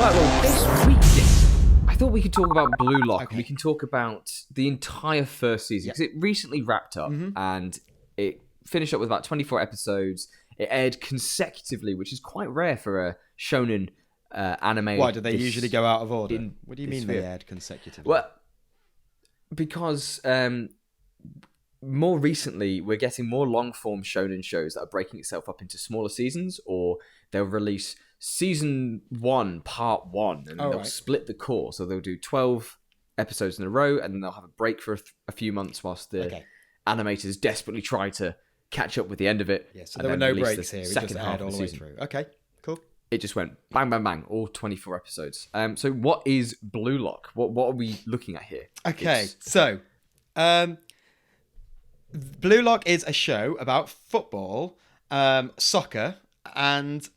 Right, well, this week, I thought we could talk about Blue Lock. Okay. We can talk about the entire first season, because it recently wrapped up, and it finished up with about 24 episodes. It aired consecutively, which is quite rare for a shonen anime. Why do they usually go out of order? in What do you this mean they sphere. aired consecutively? Well, because more recently, we're getting more long-form shonen shows that are breaking itself up into smaller seasons, or they'll release season 1, part 1, and then they'll split the core. So they'll do 12 episodes in a row, and then they'll have a break for a few months whilst the animators desperately try to catch up with the end of it. Yeah, so there were no breaks here. It just Second half aired all of the the way season. through. Okay, cool. It just went bang, bang, bang, all 24 episodes. So what is Blue Lock? What are we looking at here? Okay, so Blue Lock is a show about football, soccer, and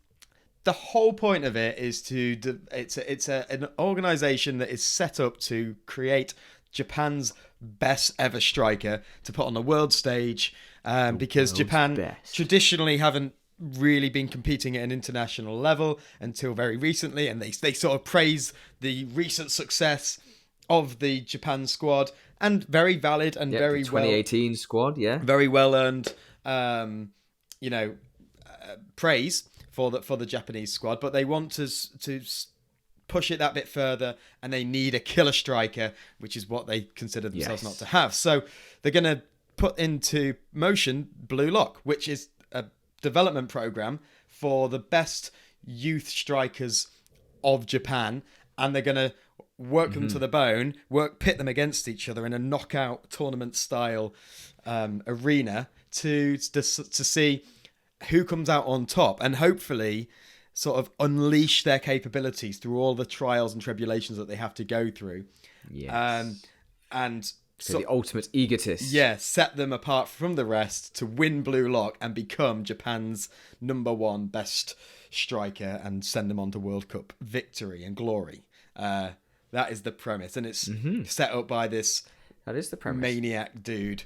the whole point of it is it's an organization that is set up to create Japan's best ever striker to put on the world stage, because Japan traditionally haven't really been competing at an international level until very recently, and they sort of praise the recent success of the Japan squad, and very valid and very the 2018 squad, very well earned, praise for the Japanese squad. But they want to push it that bit further, and they need a killer striker, which is what they consider themselves not to have. So they're going to put into motion Blue Lock, which is a development program for the best youth strikers of Japan, and they're going to work them to the bone, pit them against each other in a knockout tournament style arena to see who comes out on top, and hopefully sort of unleash their capabilities through all the trials and tribulations that they have to go through. Yes. And so the ultimate egotist. Yeah, set them apart from the rest to win Blue Lock and become Japan's #1 best striker and send them on to World Cup victory and glory. That is the premise, and it's set up by this That is the premise. maniac dude,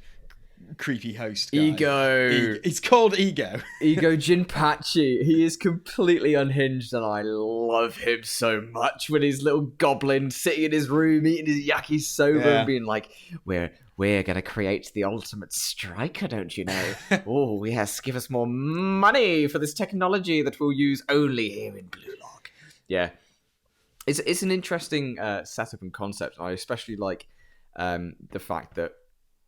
creepy host guy. Ego. He's called Ego. Ego Jinpachi. He is completely unhinged, and I love him so much. When his little goblin sitting in his room eating his yakisoba and being like, "We're gonna create the ultimate striker, don't you know? Oh yes, give us more money for this technology that we'll use only here in Blue Lock." Yeah, it's an interesting setup and concept. I especially like the fact that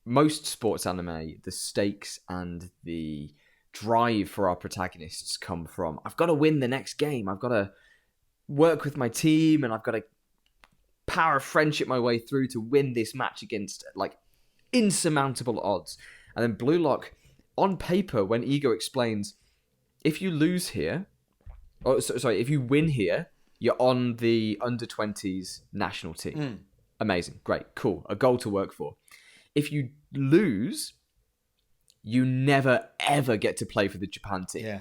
most sports anime, the stakes and the drive for our protagonists come from, I've got to win the next game. I've got to work with my team, and I've got to power of friendship my way through to win this match against like insurmountable odds. And then Blue Lock, on paper, when Ego explains, if you lose here, if you win here, you're on the under-20s national team. Amazing, great, cool, a goal to work for. If you lose, you never, ever get to play for the Japan team. Yeah.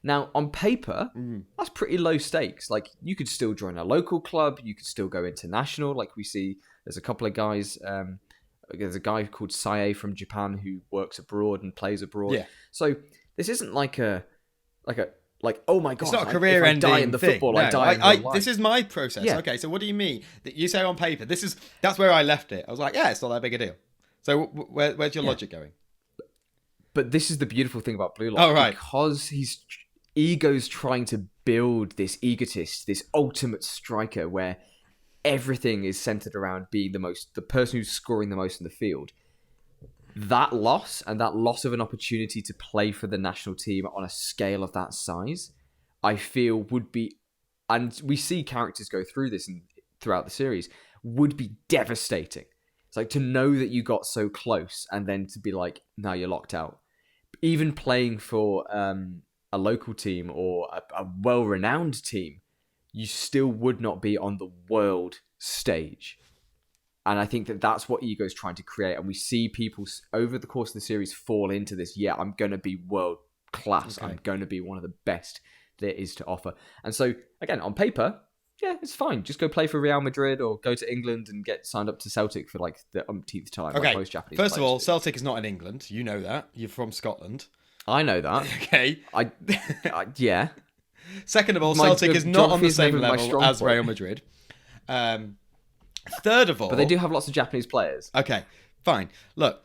Now, on paper, that's pretty low stakes. Like, you could still join a local club. You could still go international. Like we see, there's a couple of guys. There's a guy called Sae from Japan who works abroad and plays abroad. Yeah. So this isn't like oh my god, it's not a career-ending die in the thing. football. No, I die in real life. This is my process. Yeah. Okay, so what do you mean that you say on paper? That's where I left it. I was like, yeah, it's not that big a deal. So where's your logic going? But this is the beautiful thing about Blue Lock. Oh, right. Because Ego's trying to build this egotist, this ultimate striker where everything is centered around being the person who's scoring the most in the field. That loss of an opportunity to play for the national team on a scale of that size, I feel would be, and we see characters go through this throughout the series, would be devastating. It's like to know that you got so close and then to be like, now you're locked out. Even playing for a local team or a well-renowned team, you still would not be on the world stage. And I think that that's what Ego's trying to create. And we see people over the course of the series fall into this, I'm going to be world class. Okay. I'm going to be one of the best there is to offer. And so, again, on paper, it's fine. Just go play for Real Madrid or go to England and get signed up to Celtic for like the umpteenth time. Okay, like most Japanese first of all, do. Celtic is not in England. You know that. You're from Scotland. I know that. Okay. Yeah. Second of all, Celtic is not on the same never my level strong as point. Real Madrid. Third of all, But they do have lots of Japanese players. okay, fine. Look,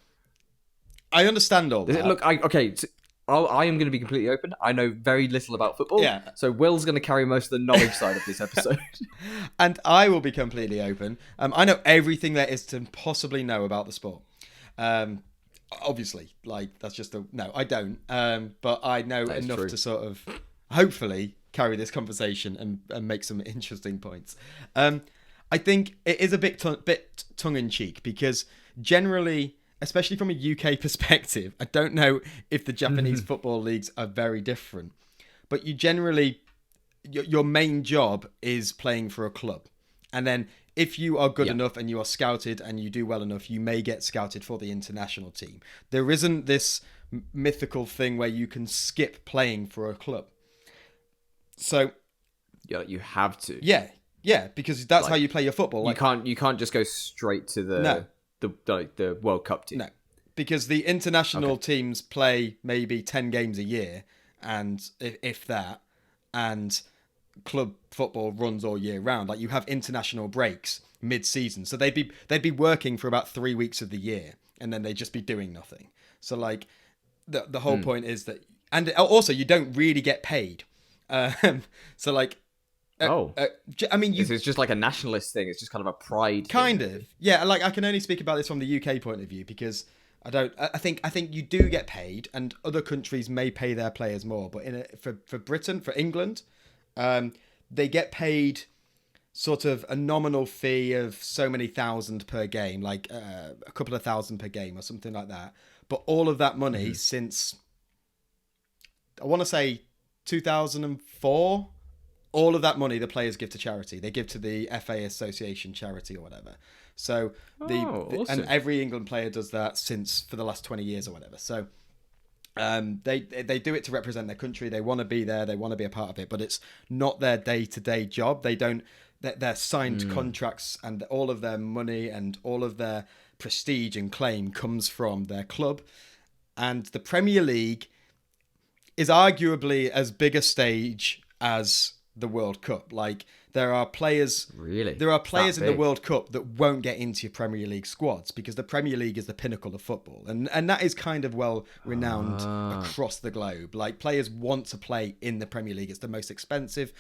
I understand all that. Look, I am going to be completely open. I know very little about football. Yeah. So Will's going to carry most of the knowledge side of this episode. And I will be completely open. I know everything there is to possibly know about the sport. Obviously, like that's just no, I don't. But I know enough to sort of hopefully carry this conversation and make some interesting points. I think it is a bit tongue in cheek because generally, especially from a UK perspective, I don't know if the Japanese football leagues are very different, but you generally, your main job is playing for a club. And then if you are good enough and you are scouted and you do well enough, you may get scouted for the international team. There isn't this mythical thing where you can skip playing for a club. So yeah, you have to. Yeah, because that's how you play your football. Like, you can't just go straight to the World Cup team. No, because the international teams play maybe 10 games a year, and if that, and club football runs all year round. Like you have international breaks mid-season, so they'd be working for about 3 weeks of the year, and then they'd just be doing nothing. So like the whole point is that, and also you don't really get paid. So like. I mean, this is just like a nationalist thing. It's just kind of a pride. Kind of, yeah. Like I can only speak about this from the UK point of view because I think you do get paid, and other countries may pay their players more. But for Britain, for England, they get paid sort of a nominal fee of so many thousand per game, like a couple of thousand per game or something like that. But all of that money since I want to say 2004. All of that money the players give to charity. They give to the FA Association charity or whatever. So awesome. And every England player does that for the last 20 years or whatever. So they do it to represent their country. They want to be there. They want to be a part of it. But it's not their day-to-day job. They don't. Their signed contracts and all of their money and all of their prestige and claim comes from their club. And the Premier League is arguably as big a stage as the World Cup. Like there are players in the World Cup that won't get into your Premier League squads because the Premier League is the pinnacle of football, and that is kind of well renowned across the globe. Like players want to play in the Premier League. It's the most expensive,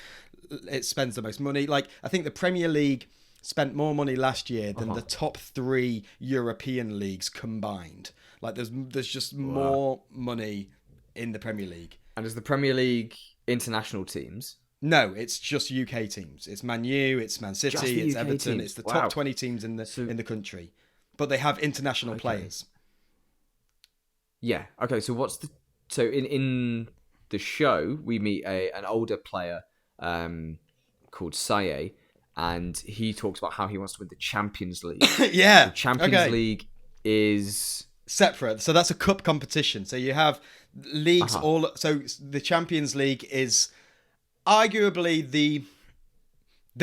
it spends the most money. Like I think the Premier League spent more money last year than the top 3 European leagues combined. Like there's just more money in the Premier League. And is the Premier League international teams? No, it's just UK teams. It's Man U, it's Man City, it's Everton. Teams. It's the top 20 teams in the country, but they have international players. Yeah. Okay. So in the show we meet an older player called Saye, and he talks about how he wants to win the Champions League. Yeah. The Champions League is separate, so that's a cup competition. So you have leagues so the Champions League is arguably the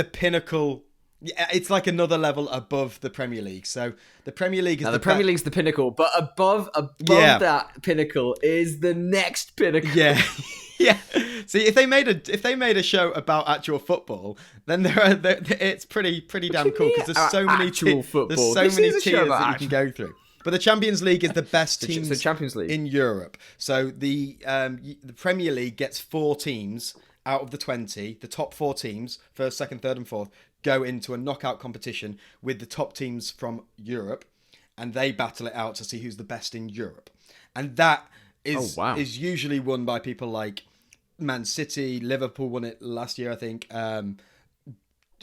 pinnacle. It's like another level above the Premier League. So the Premier League is the Premier League's the pinnacle, but above that pinnacle is the next pinnacle. Yeah. Yeah. See, if they made a show about actual football, then it's pretty damn cool because there's so many tiers that you can go through. But the Champions League is the best teams in Europe. So the Premier League gets 4 teams out of the 20, the top 4 teams, first, second, third, and fourth, go into a knockout competition with the top teams from Europe, and they battle it out to see who's the best in Europe. And that is usually won by people like Man City, Liverpool won it last year, I think,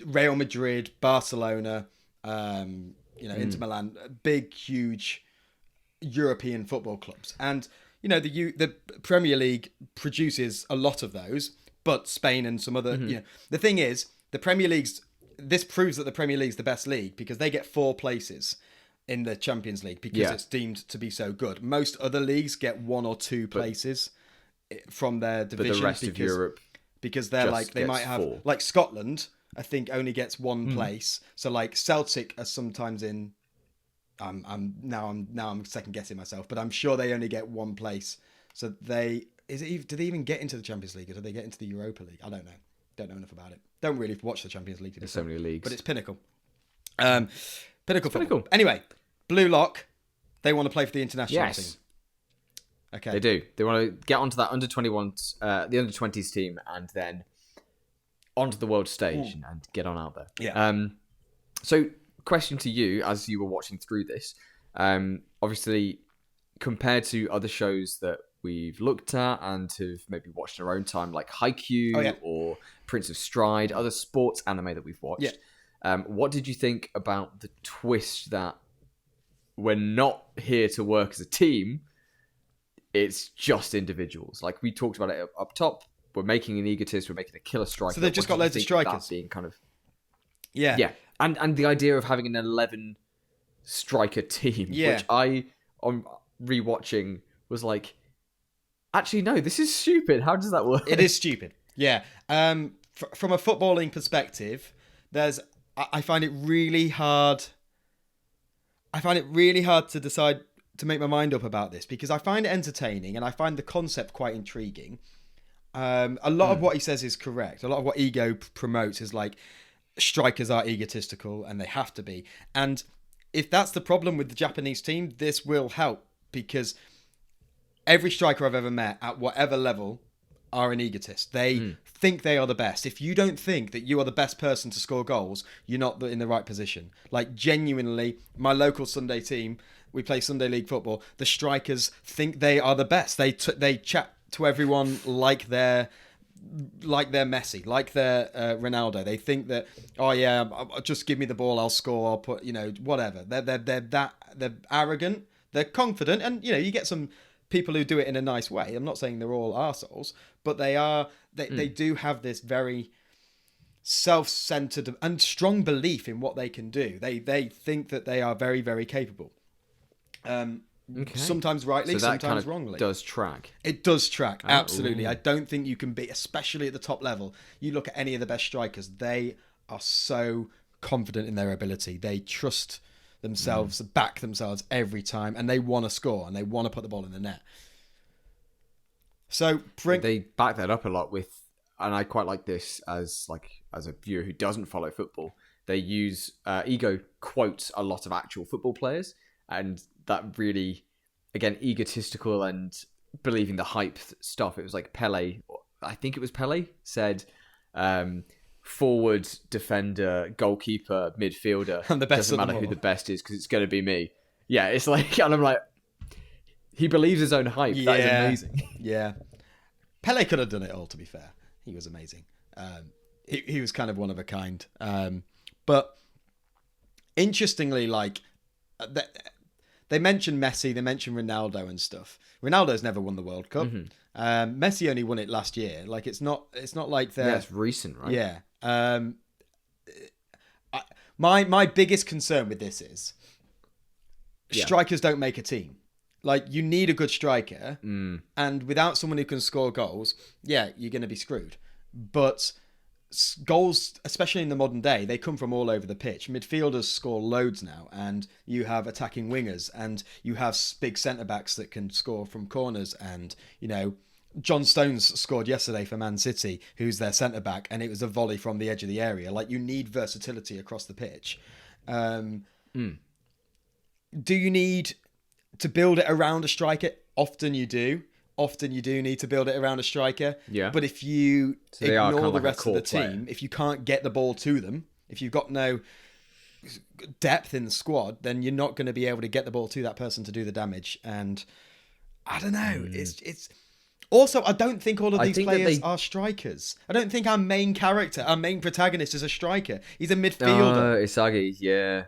Real Madrid, Barcelona, Inter Milan, big, huge European football clubs. And, the Premier League produces a lot of those, but Spain and some other, the thing is, this proves that the Premier League's the best league because they get 4 places in the Champions League because it's deemed to be so good. Most other leagues get 1 or 2 places from their division. But the rest of Europe, because they're they might have 4. Like Scotland, I think only gets 1 place. So like Celtic are sometimes in. I'm second guessing myself, but I'm sure they only get 1 place. So they do they even get into the Champions League, or do they get into the Europa League? I don't know. Don't know enough about it. Don't really watch the Champions League. There's so many leagues, but it's pinnacle. Pinnacle football. Anyway, Blue Lock. They want to play for the international team. Okay, they do. They want to get onto that under 21s, the under 20s team, and then onto the world stage and get on out there. Yeah. So, question to you as you were watching through this. Obviously, compared to other shows that we've looked at and have maybe watched in our own time, like Haikyuu or Prince of Stride, other sports anime that we've watched. Yeah. What did you think about the twist that we're not here to work as a team? It's just individuals. Like we talked about it up top. We're making an egotist. We're making a killer striker. So they've just got loads of strikers. Being kind of yeah. And the idea of having an 11 striker team, which I on rewatching was like, actually no, this is stupid. How does that work? It is stupid. Yeah. From a footballing perspective, I find it really hard. I find it really hard to decide to make my mind up about this, because I find it entertaining and I find the concept quite intriguing. A lot of what he says is correct. A lot of what Ego promotes is like strikers are egotistical and they have to be. And if that's the problem with the Japanese team, this will help, because every striker I've ever met at whatever level are an egotist. They think they are the best. If you don't think that you are the best person to score goals, you're not in the right position. Like genuinely, my local Sunday team, we play Sunday League football. The strikers think they are the best. They chat to everyone like they're Messi, like they're Ronaldo. They think that, oh yeah, just give me the ball, I'll score, I'll put, whatever. They're arrogant, they're confident, and you get some people who do it in a nice way. I'm not saying they're all arseholes, but they do have this very self-centered and strong belief in what they can do. They think that they are very, very capable. Sometimes rightly, so that sometimes kind of wrongly. Does track. It does track, absolutely. I don't think you can be, especially at the top level. You look at any of the best strikers, they are so confident in their ability. They trust themselves, back themselves every time, and they want to score and they want to put the ball in the net. So they back that up a lot with, and I quite like this as a viewer who doesn't follow football. They use Ego quotes a lot of actual football players, and that really, again, egotistical and believing the hype stuff. It was like Pele, I think it was Pele, said forward, defender, goalkeeper, midfielder. I'm the best. Doesn't matter who the best is because it's going to be me. Yeah, it's like, and I'm like, he believes his own hype. That is amazing. Yeah. Pele could have done it all, to be fair. He was amazing. He was kind of one of a kind. But interestingly, like, they mention Messi, they mention Ronaldo and stuff. Ronaldo's never won the World Cup. Messi only won it last year. Like, it's not like they're... Yeah, it's recent, right? Yeah. My biggest concern with this is strikers don't make a team. Like, you need a good striker, and without someone who can score goals, you're going to be screwed. But goals, especially in the modern day, they come from all over the pitch. Midfielders score loads now, and you have attacking wingers, and you have big centre-backs that can score from corners, and, John Stones scored yesterday for Man City, who's their centre-back, and it was a volley from the edge of the area. Like, you need versatility across the pitch. Do you need to build it around a striker? Often you do. Often you do need to build it around a striker. Yeah. But if you ignore the rest of the player. team, if you can't get the ball to them, if you've got no depth in the squad, then you're not going to be able to get the ball to that person to do the damage. And I don't know. It's also, I don't think all of these players are strikers. I don't think our main character, our main protagonist is a striker. He's a midfielder. Isagi, yeah.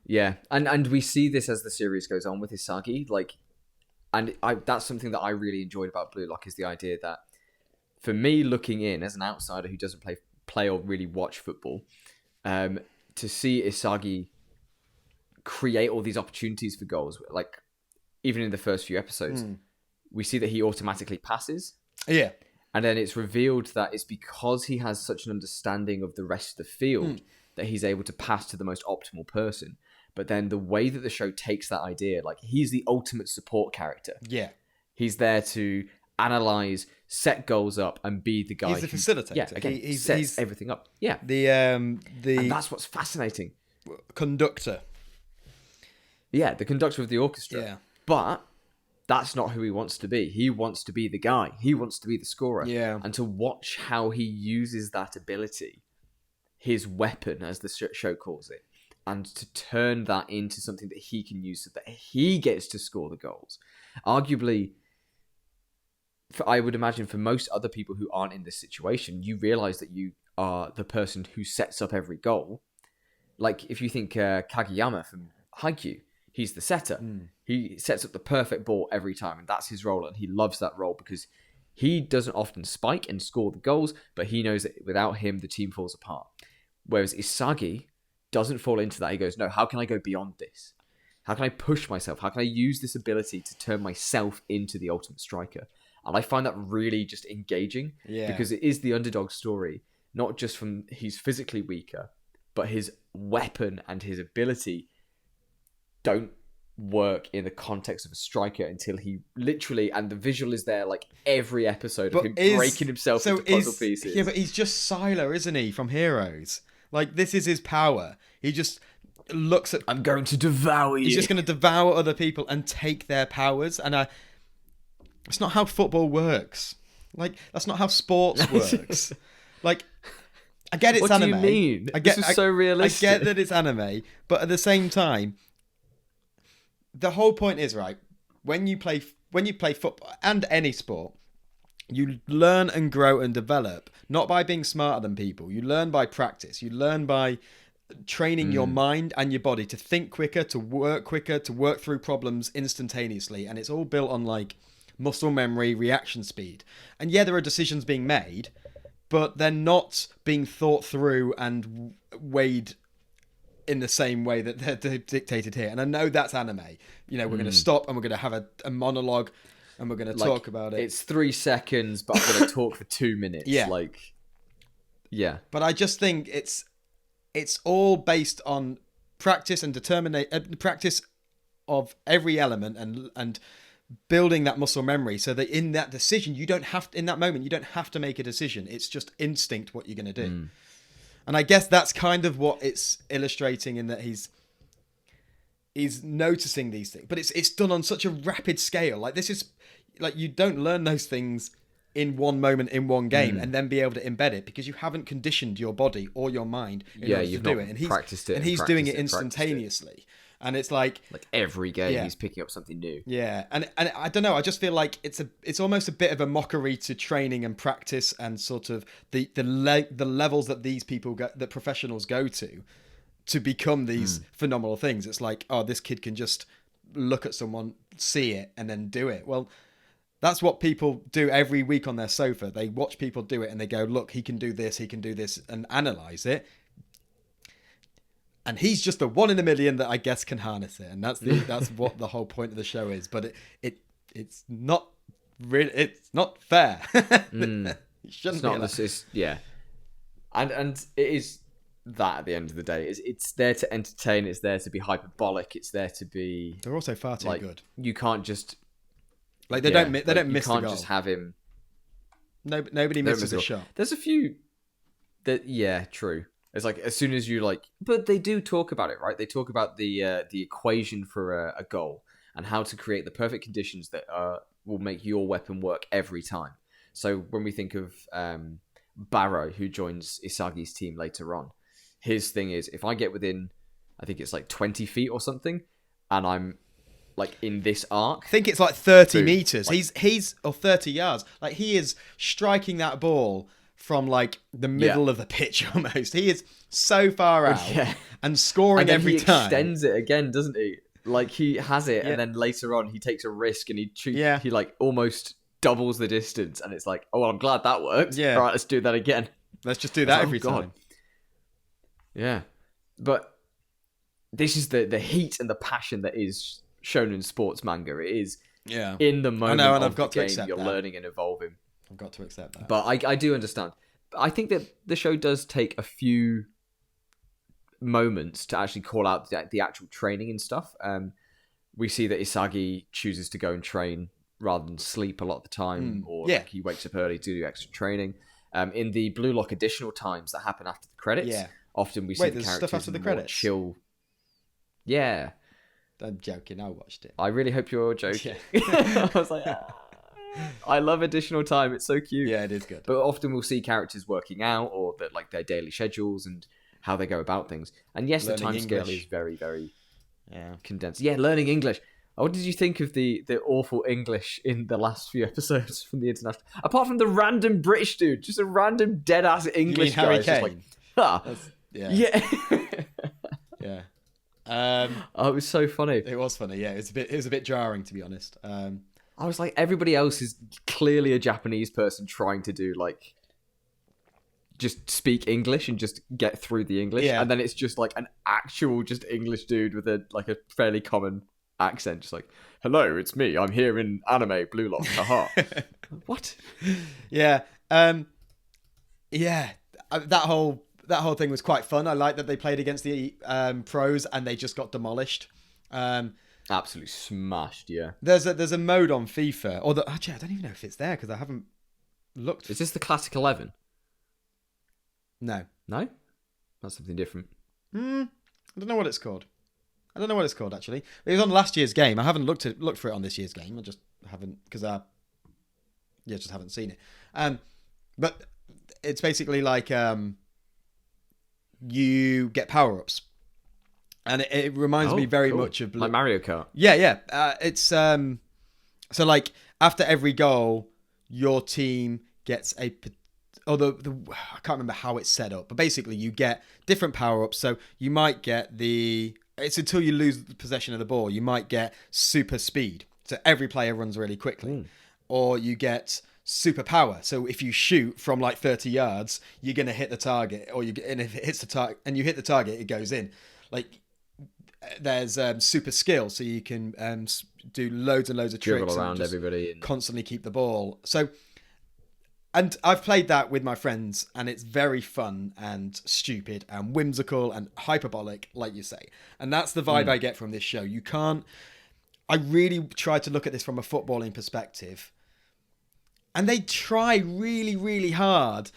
Yeah. And we see this as the series goes on with Isagi. Like, and that's something that I really enjoyed about Blue Lock, is the idea that, for me, looking in as an outsider who doesn't play or really watch football, to see Isagi create all these opportunities for goals, like even in the first few episodes, we see that he automatically passes. Yeah. And then it's revealed that it's because he has such an understanding of the rest of the field that he's able to pass to the most optimal person. But then the way that the show takes that idea, like, he's the ultimate support character. Yeah. He's there to analyze, set goals up, and be the guy. He's the facilitator. Yeah, again, he's sets everything up. Yeah, and that's what's fascinating. Conductor. Yeah, the conductor of the orchestra. Yeah, but that's not who he wants to be. He wants to be the guy. He wants to be the scorer. Yeah, and to watch how he uses that ability, his weapon, as the show calls it, and to turn that into something that he can use so that he gets to score the goals. Arguably, I would imagine for most other people who aren't in this situation, you realize that you are the person who sets up every goal. Like, if you think Kageyama from Haikyuu, he's the setter. He sets up the perfect ball every time, and that's his role, and he loves that role because he doesn't often spike and score the goals, but he knows that without him, the team falls apart. Whereas Isagi doesn't fall into that. He goes, no, how can I go beyond this? How can I push myself? How can I use this ability to turn myself into the ultimate striker? And I find that really just engaging because it is the underdog story, not just from he's physically weaker, but his weapon and his ability don't work in the context of a striker until he literally, and the visual is there like every episode of him breaking himself into puzzle pieces. Yeah, but he's just Sylar, isn't he, from Heroes? Like, this is his power. He just looks at... I'm going to devour you. He's just going to devour other people and take their powers. And it's not how football works. Like, that's not how sports works. Like, I get it's anime. What do you mean? This is so realistic. I get that it's anime, but at the same time, the whole point is, right, when you play football and any sport, you learn and grow and develop, not by being smarter than people. You learn by practice. You learn by training your mind and your body to think quicker, to work through problems instantaneously. And it's all built on like muscle memory, reaction speed. And yeah, there are decisions being made, but they're not being thought through and weighed in the same way that they're dictated here. And I know that's anime. You know, we're going to stop and we're going to have a monologue and we're going to talk about it. It's 3 seconds, but I'm going to talk for 2 minutes. Yeah. Yeah. But I just think it's all based on practice and practice of every element and building that muscle memory so that in that decision, in that moment, you don't have to make a decision. It's just instinct what you're going to do. And I guess that's kind of what it's illustrating in that he's noticing these things, but it's done on such a rapid scale. Like, this is like, you don't learn those things in one moment in one game and then be able to embed it because you haven't conditioned your body or your mind in order to do it. And he's doing it instantaneously. And it's like every game he's picking up something new. Yeah. And I don't know, I just feel like it's almost a bit of a mockery to training and practice and sort of the levels that these people that professionals go to become these phenomenal things. It's like, oh, this kid can just look at someone, see it, and then do it. Well, that's what people do every week on their sofa. They watch people do it and they go, look, he can do this, and analyze it. And he's just the one in a million that I guess can harness it. And that's what the whole point of the show is. But it's not really, it's not fair. It shouldn't be like that. Yeah. And it is that at the end of the day. It's there to entertain, it's there to be hyperbolic, it's there to be... They're also far too good. You can't just... Like, they don't miss the goal. You can't just have him... Nobody misses a shot. There's a few that... Yeah, true. It's like, as soon as you like... But they do talk about it, right? They talk about the equation for a goal and how to create the perfect conditions that will make your weapon work every time. So when we think of Barrow, who joins Isagi's team later on, his thing is, if I get within, I think it's like 20 feet or something, and I'm like in this arc... I think it's like 30 meters. Like, he's or 30 yards. Like, he is striking that ball from like the middle of the pitch almost. He is so far out and scoring every time. He extends it again, doesn't he? Like, he has it and then later on he takes a risk and he like almost doubles the distance, and it's like, oh, well, I'm glad that worked. Yeah. All right, let's do that again. Let's just do that every time. Yeah. But this is the heat and the passion that is shown in sports manga. It is in the moment of I've got the game you're learning and evolving. I've got to accept that. But I do understand. I think that the show does take a few moments to actually call out the actual training and stuff. We see that Isagi chooses to go and train rather than sleep a lot of the time, or Yeah. like he wakes up early to do extra training. In the Blue Lock additional times that happen after the credits, often we see the there's characters stuff after the more credits? chill. Yeah. I'm joking. I watched it. I really hope you're joking. Yeah. I was like, I love additional time. It's so cute. Yeah, it is good. But often we'll see characters working out, or that like their daily schedules and how they go about things. And yes, Learning the time scale English. is very, very condensed. Yeah, learning English. What did you think of the awful English in the last few episodes from the international? Apart from the random British dude, just a random dead ass English guy. Harry Just like, yeah. Yeah. Oh, it was so funny. It was funny. Yeah, it was a bit jarring, to be honest. I was like, everybody else is clearly a Japanese person trying to do like just speak English and just get through the English, and then it's just like an actual just English dude with a fairly common accent, just like, hello, it's me, I'm here in Anime BLUELOCK, haha. What? Yeah. That whole thing was quite fun. I like that they played against the pros and they just got demolished. Absolutely smashed. Yeah. There's a mode on FIFA, actually I don't even know if it's there because I haven't looked. Is this the Classic 11? No, That's something different. I don't know what it's called. Actually. It was on last year's game. I haven't looked for it on this year's game. I just haven't, because just haven't seen it. But it's basically like you get power-ups. And it reminds me very much of like Mario Kart. Yeah. It's so like after every goal, your team gets I can't remember how it's set up, but basically you get different power-ups. So you might get it's until you lose possession of the ball, you might get super speed. So every player runs really quickly. Or you get super power. So if you shoot from like 30 yards, you're going to hit the target, and if it hits the target and you hit the target, it goes in. Like there's super skill, so you can do loads and loads of tricks, dribble around everybody and constantly keep the ball. So, and I've played that with my friends, and it's very fun and stupid and whimsical and hyperbolic, like you say. And that's the vibe I get from this show. I really tried to look at this from a footballing perspective, and they try really, really hard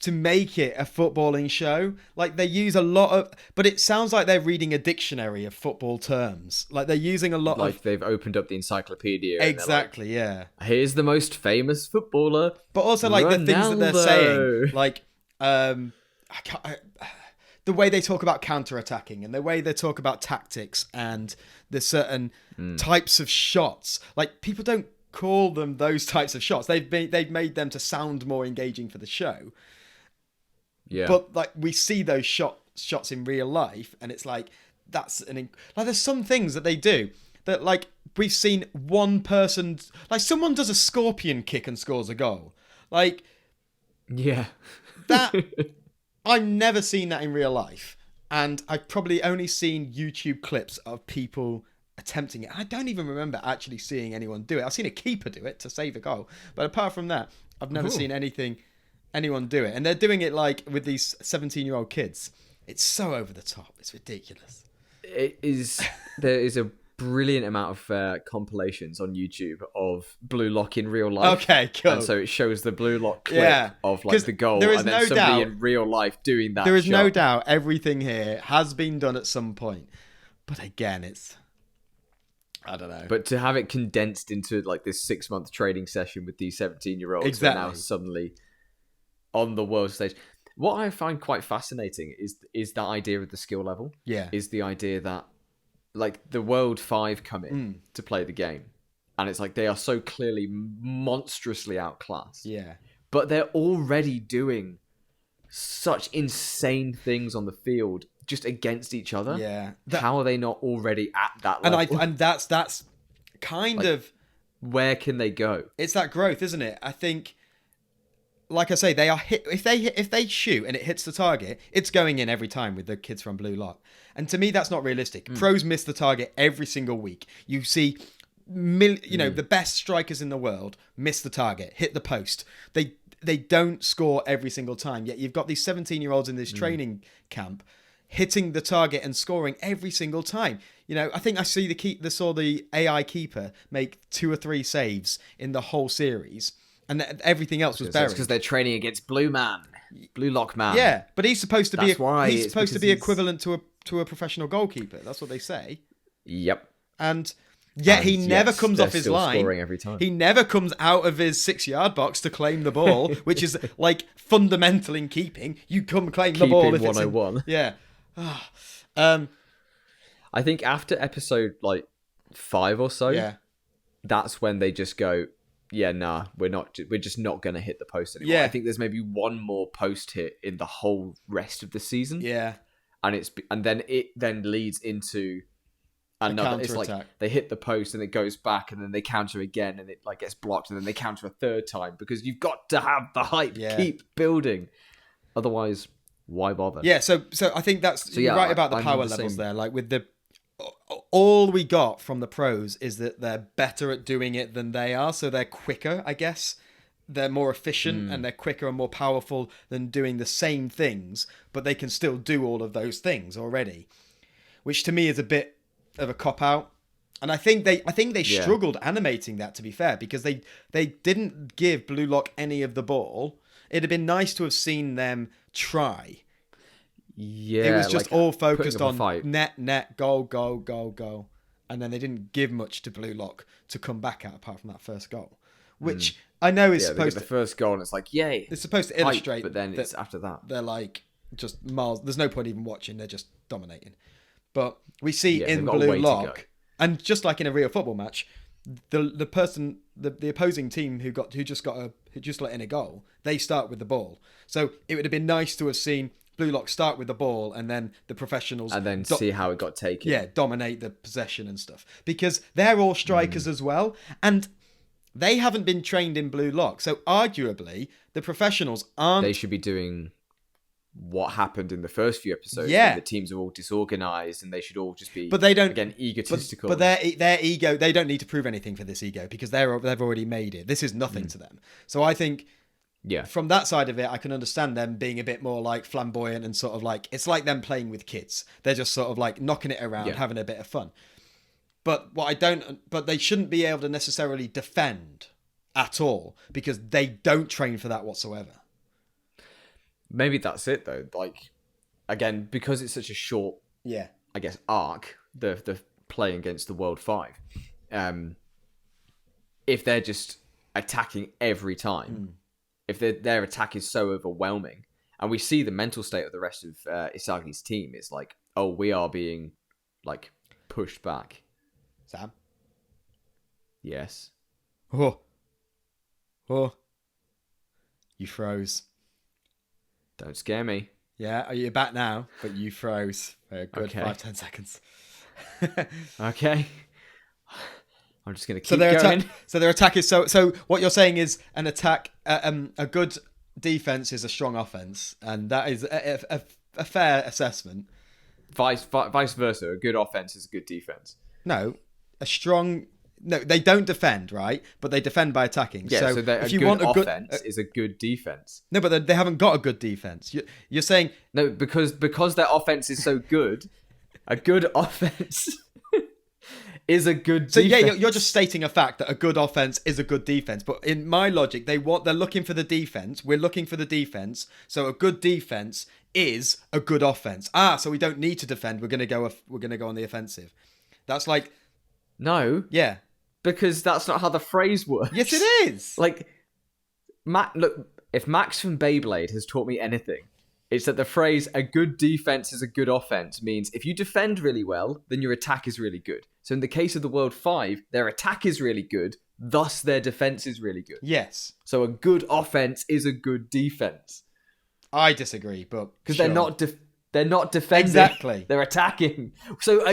to make it a footballing show. Like they use a lot but it sounds like they're reading a dictionary of football terms. Like they're using a lot like they've opened up the encyclopedia. Exactly, yeah. Here's the most famous footballer. But also like Ronaldo. The things that they're saying, like the way they talk about counter-attacking and the way they talk about tactics and the certain types of shots. Like people don't call them those types of shots. They've made them to sound more engaging for the show. Yeah. But like we see those shots in real life, and it's like there's some things that they do that like we've seen one person, like someone does a scorpion kick and scores a goal. Like that I've never seen that in real life, and I've probably only seen YouTube clips of people attempting it. I don't even remember actually seeing anyone do it. I've seen a keeper do it to save a goal, but apart from that, I've never seen anyone do it. And they're doing it like with these 17-year-old kids. It's so over the top. It's ridiculous. It is. There is a brilliant amount of compilations on YouTube of Blue Lock in real life. Okay, cool. And so it shows the Blue Lock clip of like the goal, there is and then no somebody doubt, in real life doing that. There is shot. no doubt everything here has been done at some point. But again, I don't know. But to have it condensed into like this 6-month training session with these 17-year-olds who are now suddenly on the world stage. What I find quite fascinating is that idea of the skill level. Yeah. Is the idea that like the World 5 come in to play the game. And it's like they are so clearly monstrously outclassed. Yeah. But they're already doing such insane things on the field just against each other. Yeah. How are they not already at that level? And that's kind of where can they go? It's that growth, isn't it? I think, like I say, they are hit. If they shoot and it hits the target, it's going in every time with the kids from Blue Lock. And to me, that's not realistic. Pros miss the target every single week. You see, the best strikers in the world miss the target, hit the post. They don't score every single time. Yet you've got these 17-year-olds in this training camp hitting the target and scoring every single time. You know, I think I saw the AI keeper make 2 or 3 saves in the whole series, and everything else was buried. Because they're training against BLUELOCK man. Yeah, but he's supposed to be he's equivalent to a professional goalkeeper. That's what they say. Yep. And yet he never comes off his line. Scoring every time. He never comes out of his 6-yard box to claim the ball, which is like fundamental in keeping. You come claim the ball if 101. Yeah. I think after episode 5 or so, yeah, that's when they just go, yeah, nah, we're just not gonna hit the post anymore. Yeah. I think there's maybe one more post hit in the whole rest of the season. Yeah. And then it leads into another. It's like they hit the post and it goes back, and then they counter again, and it gets blocked, and then they counter a third time, because you've got to have the hype keep building. Otherwise, why bother? Yeah, so I think you're right about the power levels there. Like with all we got from the pros is that they're better at doing it than they are, so they're quicker, I guess. They're more efficient and they're quicker and more powerful than doing the same things, but they can still do all of those things already, which to me is a bit of a cop out. And I think they struggled animating that, to be fair, because they didn't give BLUELOCK any of the ball. It'd have been nice to have seen them try. Yeah, it was just all focused on fight. net, goal, and then they didn't give much to BLUELOCK to come back at, apart from that first goal, which I know is supposed to the first goal, and it's like, yay, it's supposed to illustrate, but then it's after that they're like just miles. There's no point even watching; they're just dominating. But we see in BLUELOCK, and just like in a real football match, the opposing team who just let in a goal, they start with the ball. So it would have been nice to have seen BLUELOCK start with the ball, and then the professionals, and then see how it got taken. Yeah, dominate the possession and stuff, because they're all strikers as well, and they haven't been trained in BLUELOCK. So arguably, the professionals aren't. They should be doing what happened in the first few episodes. Yeah, the teams are all disorganized, and they should all just be. But they don't egotistical. But their ego, they don't need to prove anything for this ego, because they've already made it. This is nothing to them. So I think. Yeah. From that side of it, I can understand them being a bit more flamboyant and sort of it's like them playing with kids. They're just sort of knocking it around, having a bit of fun. But but they shouldn't be able to necessarily defend at all, because they don't train for that whatsoever. Maybe that's it though. Again, because it's such a short, I guess, arc, the playing against the World 5. If they're just attacking every time. If their attack is so overwhelming, and we see the mental state of the rest of Isagi's team, it's like, oh, we are being pushed back. Sam? Yes. Oh. You froze. Don't scare me. Yeah, you're back now, but you froze for a good 5-10 seconds. Okay. I'm just going to keep going. So their attack is so. What you're saying is an attack, a good defense is a strong offense, and that is a fair assessment. Vice versa, a good offense is a good defense. No, they don't defend, right? But they defend by attacking. Yeah, so if you want a good offense is a good defense. No, but they haven't got a good defense. You're saying no, because their offense is so good, a good offense. Is a good defense. So yeah, you're just stating a fact that a good offense is a good defense. But in my logic, they're looking for the defense. We're looking for the defense. So a good defense is a good offense. So we don't need to defend. We're gonna go on the offensive. That's no, yeah, because that's not how the phrase works. Yes, it is. Look, if Max from Beyblade has taught me anything, it's that the phrase "a good defense is a good offense" means if you defend really well, then your attack is really good. So in the case of the World 5, their attack is really good, thus their defense is really good. Yes. So a good offense is a good defense. I disagree, but because they're not defending. Exactly. They're attacking. So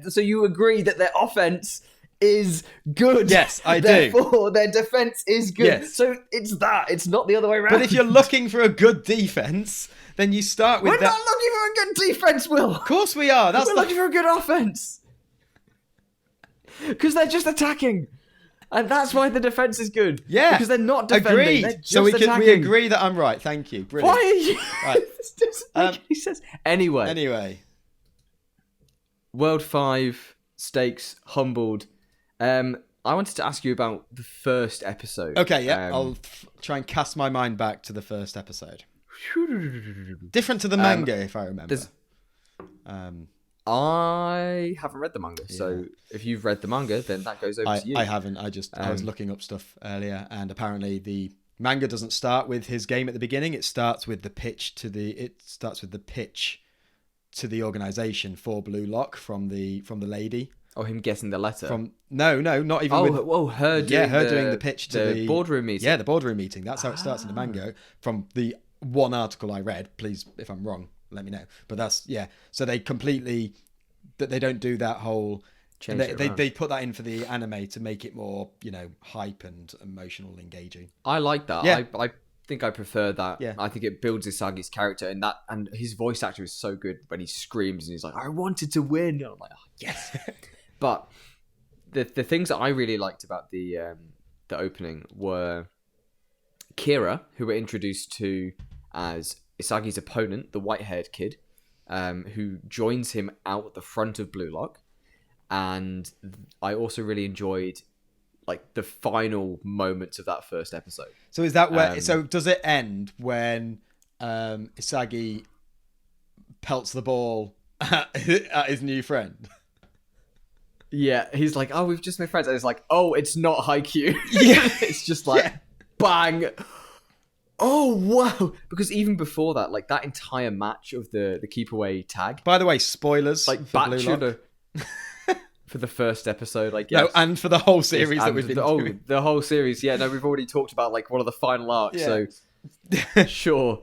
so you agree that their offense is good. Yes, I do. Therefore, their defense is good. Yes. So it's that. It's not the other way around. But if you're looking for a good defense, then you start with We're not looking for a good defense, Will. Of course we are. We're looking for a good offense. Because they're just attacking. And that's why the defense is good. Yeah. Because they're not defending. Agreed. They're just so we attacking. agree that I'm right. Thank you. Brilliant. Why are you... Right. This doesn't make any sense. Anyway. World 5, stakes, humbled. I wanted to ask you about the first episode. Okay, yeah. I'll try and cast my mind back to the first episode. Different to the manga, if I remember. I haven't read the manga, so if you've read the manga, then that goes over to you. I haven't. I was looking up stuff earlier, and apparently the manga doesn't start with his game at the beginning. It starts with the pitch to the organization for Blue Lock from the lady. Oh, him getting the letter. No, not even. Her doing the pitch to the boardroom meeting. Yeah, the boardroom meeting. That's how it starts in the manga. From the one article I read, please, if I'm wrong, let me know. But that's So they completely they don't do that whole. They put that in for the anime to make it more hype and emotional, engaging. I like that. Yeah. I think I prefer that. Yeah. I think it builds Isagi's character, and his voice actor is so good when he screams and he's like, "I wanted to win." And I'm like, oh, yes. But the things that I really liked about the opening were Kira, who we're introduced to as Isagi's opponent, the white-haired kid, who joins him out at the front of Blue Lock. And I also really enjoyed the final moments of that first episode. So is that where? So does it end when Isagi pelts the ball at his new friend? Yeah, he's like, "Oh, we've just made friends," and it's like, "Oh, it's not Haikyuu." Yeah, it's just like, bang. Oh wow! Because even before that, that entire match of the keep away tag. By the way, spoilers for Blue Lock. For the first episode, no, and for the whole series that we've been doing. The whole series, yeah. No, we've already talked about one of the final arcs, so sure,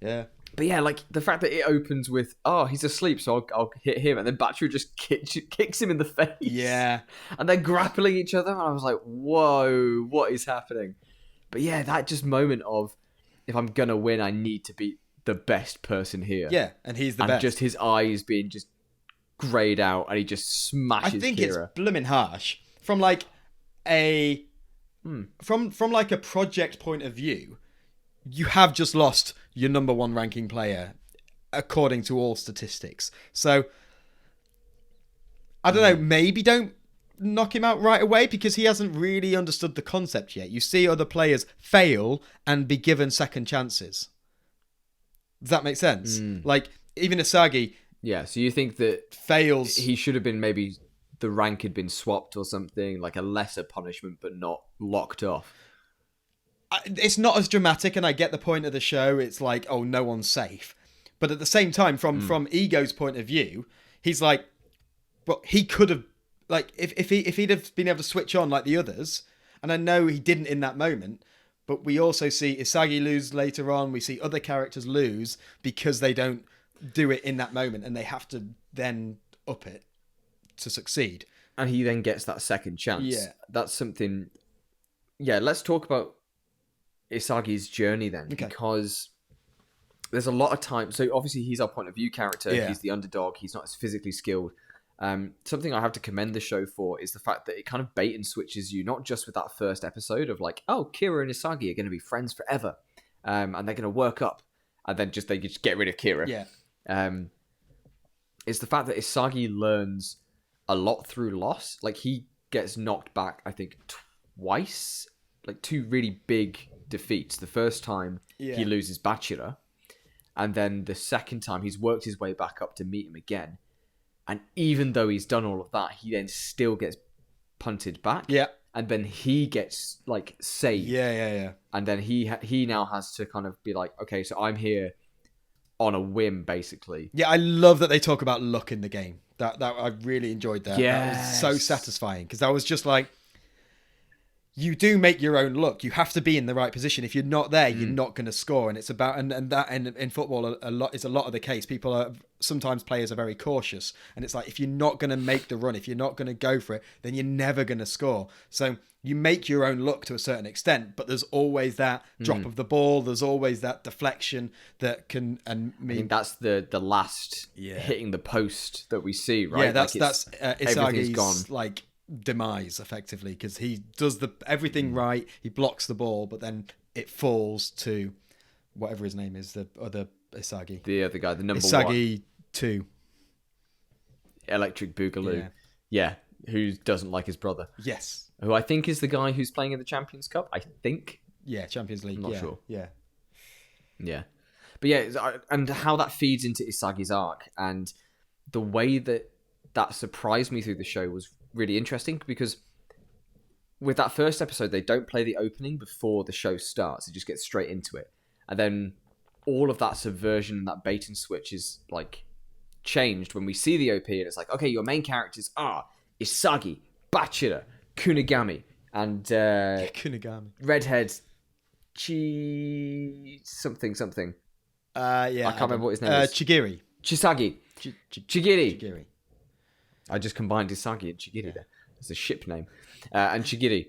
yeah. But yeah, the fact that it opens with, "Oh, he's asleep, so I'll hit him," and then Bachu just kicks him in the face. Yeah, and they're grappling each other, and I was like, "Whoa, what is happening?" But yeah, that just moment of, if I'm gonna win, I need to beat the best person here. Yeah, and he's the best. And just his eyes being just grayed out, and he just smashes Kira. I think it's blooming harsh from a project point of view. You have just lost your number one ranking player according to all statistics. So I don't know, maybe don't knock him out right away because he hasn't really understood the concept yet. You see other players fail and be given second chances. Does that make sense? Even Isagi. Yeah, so you think that fails? He should have been, maybe the rank had been swapped or something, a lesser punishment, but not locked off. It's not as dramatic, and I get the point of the show. It's oh, no one's safe. But at the same time, from Ego's point of view, he's well, he could have, if he'd have been able to switch on like the others, and I know he didn't in that moment, but we also see Isagi lose later on. We see other characters lose because they don't do it in that moment, and they have to then up it to succeed. And he then gets that second chance. Yeah. That's something... Yeah, let's talk about Isagi's journey then, because there's a lot of time. So obviously he's our point of view character. Yeah. He's the underdog. He's not as physically skilled. Something I have to commend the show for is the fact that it kind of bait and switches you, not just with that first episode of oh, Kira and Isagi are going to be friends forever, and they're going to work up, and then they just get rid of Kira. Yeah. It's the fact that Isagi learns a lot through loss. He gets knocked back, I think, twice. 2 really big defeats. The first time he loses Bachira, and then the second time he's worked his way back up to meet him again. And even though he's done all of that, he then still gets punted back. Yeah. And then he gets saved. Yeah. And then he now has to kind of be okay, so I'm here on a whim, basically. Yeah, I love that they talk about luck in the game. That I really enjoyed that. Yes. That was so satisfying because I was just you do make your own luck. You have to be in the right position. If you're not there, you're not going to score. And it's about and that in football a lot of the case. Sometimes players are very cautious, and it's if you're not going to make the run, if you're not going to go for it, then you're never going to score. So you make your own luck to a certain extent, but there's always that drop of the ball. There's always that deflection that can I think that's the last hitting the post that we see, right? Yeah, that's Isagi's gone. demise effectively, because he does everything right. He blocks the ball, but then it falls to whatever his name is, the other Isagi. The other guy, the number Isagi one. 2. Electric Boogaloo. Yeah. Who doesn't like his brother. Yes. Who I think is the guy who's playing in the Champions Cup, I think. Yeah, Champions League. I'm not sure. Yeah. But yeah, and how that feeds into Isagi's arc, and the way that surprised me through the show was really interesting, because with that first episode, they don't play the opening before the show starts. They just get straight into it. And then all of that subversion and that bait and switch is like changed when we see the OP, and it's like, okay, your main characters are Isagi, Bachira, Kunigami, and Kunigami. redhead something. I can't remember what his name is. Chigiri. Chisagi. Chigiri. I just combined Isagi and Chigiri there. It's a ship name. And Chigiri.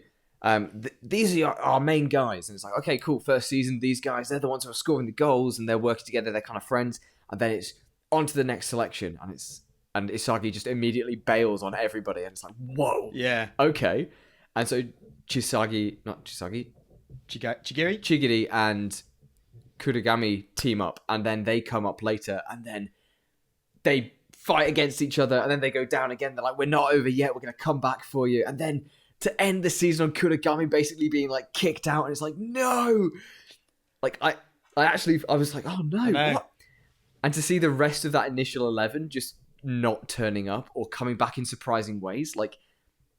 These are our main guys. And it's like, okay, cool. First season, these guys, they're the ones who are scoring the goals, and they're working together. They're kind of friends. And then it's on to the next selection. And Isagi just immediately bails on everybody. And it's like, whoa. Yeah. Okay. And so Chigiri and Kurigami team up, and then they come up later, and then they fight against each other, and then they go down again. They're like, we're not over yet, we're going to come back for you. And then to end the season on Kurigami basically being like kicked out, and it's like, no! Like, I was like, oh no, what? And to see the rest of that initial 11 just not turning up or coming back in surprising ways, like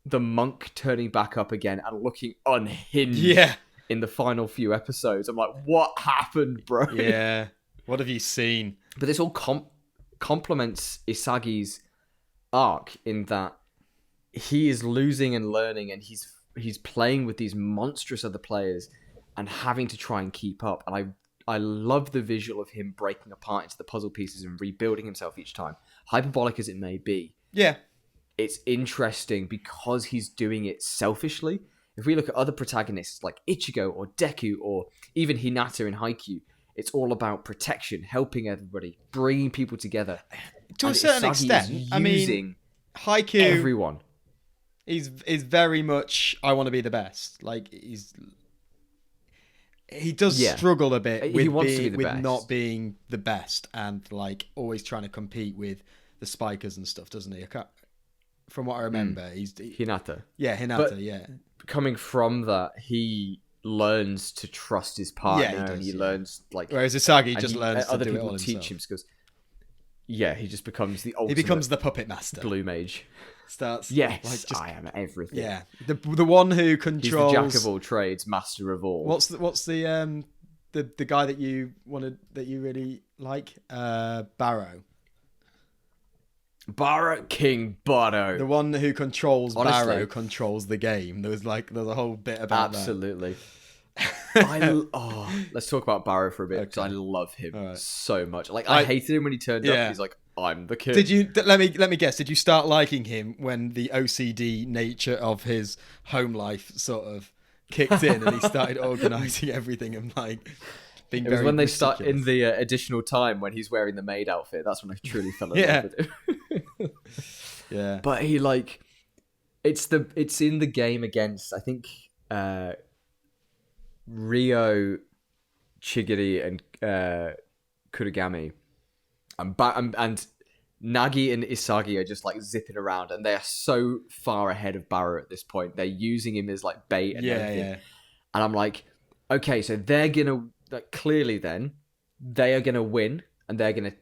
the monk turning back up again and looking unhinged in the final few episodes. I'm like, what happened, bro? Yeah. What have you seen? But this all complements Isagi's arc in that he is losing and learning, and he's playing with these monstrous other players and having to try and keep up. And I love the visual of him breaking apart into the puzzle pieces and rebuilding himself each time. Hyperbolic as it may be. Yeah. It's interesting because he's doing it selfishly. If we look at other protagonists like Ichigo or Deku or even Hinata in Haikyuu, it's all about protection, helping everybody, bringing people together. To a certain extent, I mean, Haikyuu, everyone. is very much, I want to be the best. Like, he does struggle a bit with not being the best, and like always trying to compete with the spikers and stuff, doesn't he? From what I remember, he's Hinata. Yeah, Hinata. Coming from that, he learns to trust his partner, and he learns like. Whereas Isagi just learns to other do it people all teach himself. him because. Yeah, he just becomes the ultimate. He becomes the puppet master. Blue mage. Starts. Yes, like, just, I am everything. Yeah, the one who controls. He's the jack of all trades, master of all. What's the guy that you really like? Barrow. King Barrow. The one who controls Barrow controls the game. There's a whole bit about absolutely. Let's talk about Barrow for a bit, because I love him so much. Like, I hated him when he turned up. He's like, I'm the king. Did you? Let me guess. Did you start liking him when the OCD nature of his home life sort of kicked in, and he started organising everything and like being very? It was when they start in the additional time when he's wearing the maid outfit. That's when I truly fell in love with him. Yeah, but he like, it's in the game against, I think, Ryo, Chigiri, and Kurigami, and Nagi and Isagi are just like zipping around, and they are so far ahead of Barrow at this point. They're using him as like bait and everything. Yeah. And I'm like, okay, so they're gonna clearly then they are gonna win, and they're gonna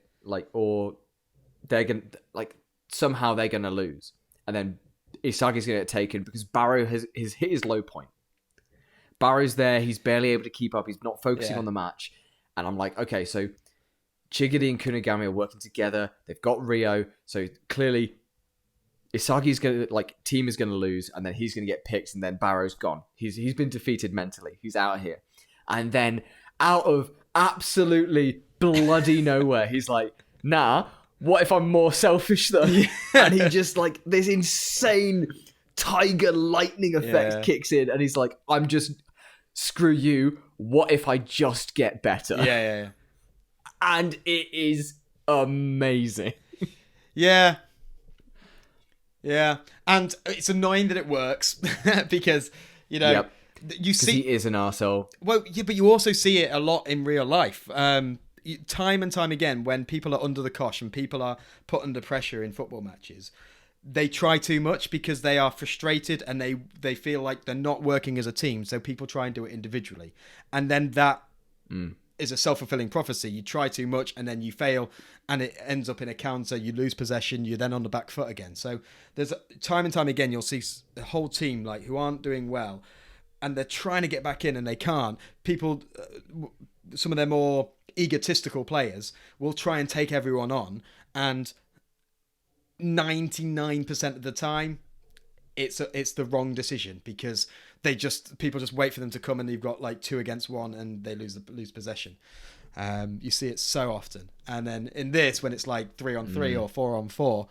somehow they're gonna lose, and then Isagi's gonna get taken because Barrow has hit his low point. Barrow's there, he's barely able to keep up, he's not focusing on the match. And I'm like, okay, so Chigiri and Kunigami are working together, they've got Ryo, so clearly Isagi's gonna team is gonna lose, and then he's gonna get picked, and then Barrow's gone. He's been defeated mentally, he's out here. And then out of absolutely bloody nowhere, he's like, nah, what if I'm more selfish though? And he just this insane tiger lightning effect kicks in, and he's like, I'm just, screw you, what if I just get better? Yeah. And it is amazing. Yeah. Yeah, and it's annoying that it works because Yep. you Because see. he is an arsehole. Well, yeah, but you also see it a lot in real life. Time and time again, when people are under the cosh and people are put under pressure in football matches, they try too much because they are frustrated and they feel like they're not working as a team. So people try and do it individually, and then that is a self-fulfilling prophecy. You try too much and then you fail, and it ends up in a counter. You lose possession. You're then on the back foot again. So there's time and time again you'll see the whole team like who aren't doing well, and they're trying to get back in and they can't. People, some of their more egotistical players will try and take everyone on, and 99% of the time it's the wrong decision because people just wait for them to come and you've got like 2 against 1 and they lose possession. You see it so often, and then in this when it's like 3 on 3 or 4 on 4,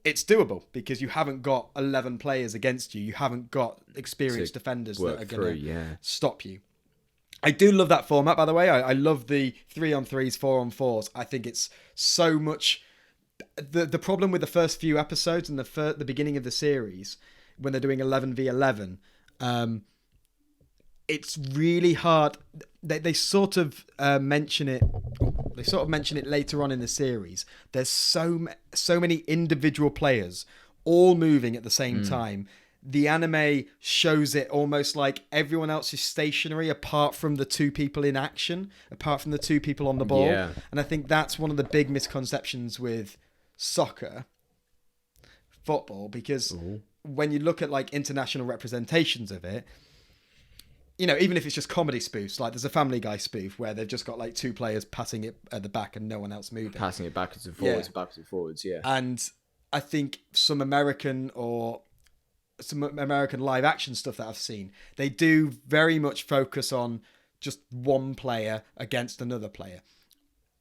it's doable because you haven't got 11 players against you. You haven't got experienced defenders that are going to stop you. I do love that format, by the way. I love the 3 on 3s, 4 on 4s. I think it's so much. The problem with the first few episodes and the beginning of the series, when they're doing 11v11, it's really hard. They sort of mention it. They sort of mention it later on in the series. There's so many individual players all moving at the same time. The anime shows it almost like everyone else is stationary apart from the 2 people in action, apart from the 2 people on the ball. Yeah. And I think that's one of the big misconceptions with football, because when you look at like international representations of it, even if it's just comedy spoofs, like there's a Family Guy spoof where they've just got like 2 players passing it at the back and no one else moving. Passing it backwards and forwards, yeah. And I think some American live action stuff that I've seen, they do very much focus on just one player against another player.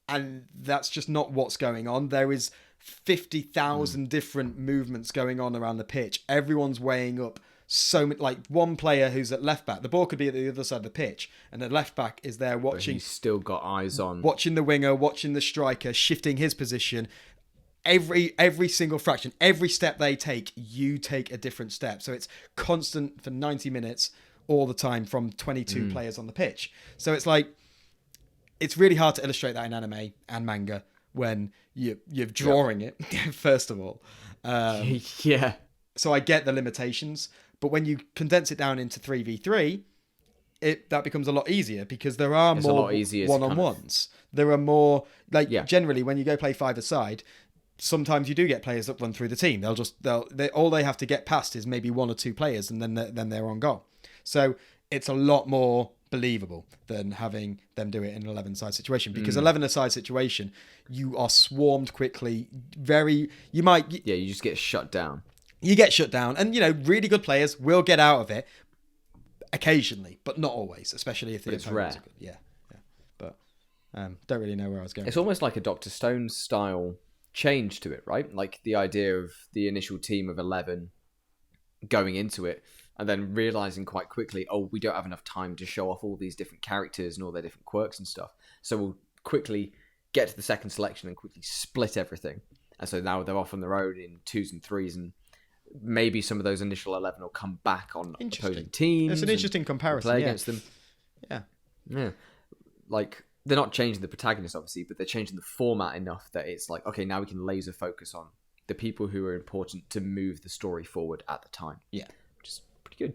And that's just not what's going on. There is 50,000 different movements going on around the pitch. Everyone's weighing up so many, like one player who's at left back, the ball could be at the other side of the pitch, and the left back is there watching. But he's still got eyes on. Watching the winger, watching the striker, shifting his position. Every single fraction, every step they take, you take a different step. So it's constant for 90 minutes all the time from 22 players on the pitch. So it's like, it's really hard to illustrate that in anime and manga when you're drawing it, first of all. Yeah. So I get the limitations, but when you condense it down into 3v3, that becomes a lot easier because there are more one-on-ones. There are more, generally when you go play 5-a-side, sometimes you do get players that run through the team. All they have to get past is maybe 1 or 2 players, and then they're on goal. So it's a lot more believable than having them do it in an 11-a-side situation, because 11-a-side situation, you are swarmed quickly. You just get shut down. You get shut down, and really good players will get out of it occasionally, but not always, especially if it's rare. Good. Yeah. But don't really know where I was going. It's almost like a Dr. Stone style change to it, right? Like the idea of the initial team of 11 going into it and then realizing quite quickly, we don't have enough time to show off all these different characters and all their different quirks and stuff. So we'll quickly get to the second selection and quickly split everything. And so now they're off on their own in 2s and 3s, and maybe some of those initial 11 will come back on opposing teams. It's an interesting comparison. Play against them. Yeah. Like, they're not changing the protagonist, obviously, but they're changing the format enough that it's like, okay, now we can laser focus on the people who are important to move the story forward at the time. Yeah. Which is pretty good.